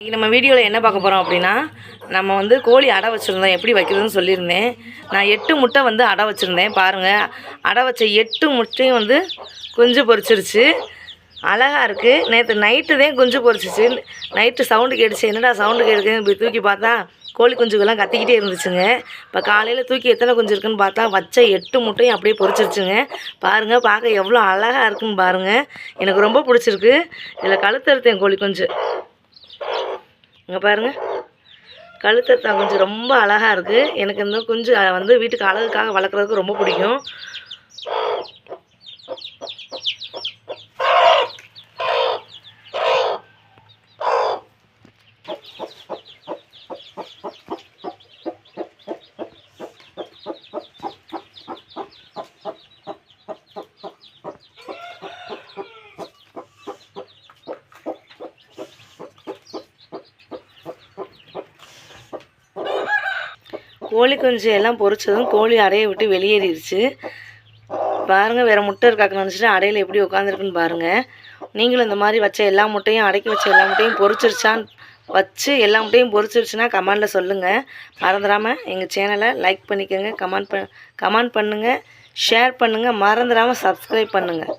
இன்றைக்கி நம்ம வீடியோவில் என்ன பார்க்க போகிறோம் அப்படின்னா, நம்ம வந்து கோழி அடை வச்சுருந்தோம், எப்படி வைக்கிறதுன்னு சொல்லியிருந்தேன். நான் 8 முட்டை வந்து அடை வச்சுருந்தேன். பாருங்கள், அடை வச்ச 8 முட்டையும் வந்து குஞ்சு பொரிச்சிருச்சு. அழகாக இருக்குது. நேற்று நைட்டு தான் குஞ்சு பொரிச்சிச்சு. நைட்டு சவுண்டு கேட்டுச்சு. என்னடா சவுண்டு கேட்குதுன்னு இப்படி தூக்கி பார்த்தா கோழி குஞ்சுக்கெல்லாம் கத்திக்கிட்டே இருந்துச்சுங்க. இப்போ காலையில் தூக்கி எத்தனை குஞ்சு இருக்குன்னு பார்த்தா வச்ச 8 முட்டையும் அப்படியே பொரிச்சிருச்சுங்க. பாருங்கள், பார்க்க எவ்வளோ அழகாக இருக்குன்னு பாருங்கள். எனக்கு ரொம்ப பிடிச்சிருக்கு. இதில் கழுத்தறுத்தேன் கோழி குஞ்சு. இங்கே பாருங்கள், கழுத்தறுத்தா குஞ்சு ரொம்ப அழகாக இருக்குது. எனக்கு இந்த குஞ்சு வந்து வீட்டுக்கு அழகுக்காக வளர்க்குறதுக்கு ரொம்ப பிடிக்கும். கோழி குஞ்சு எல்லாம் பொரிச்சதும் கோழி அடையை விட்டு வெளியேறிடுச்சு. பாருங்கள், வேறு முட்டை இருக்காக்குன்னு நினச்சிட்டு அடையில் எப்படி உட்காந்துருக்குன்னு பாருங்கள். நீங்களும் இந்த மாதிரி வச்ச எல்லா முட்டையும் அடைக்கி வச்ச எல்லா முட்டையும் பொரிச்சிருச்சான்னு வச்சு எல்லா முட்டையும் பொரிச்சிருச்சுன்னா கமெண்டில் சொல்லுங்கள். மறந்துடாமல் எங்கள் சேனலை லைக் பண்ணிக்கோங்க, கமெண்ட் பண்ணுங்கள், ஷேர் பண்ணுங்கள், மறந்துடாமல் சப்ஸ்கிரைப் பண்ணுங்கள்.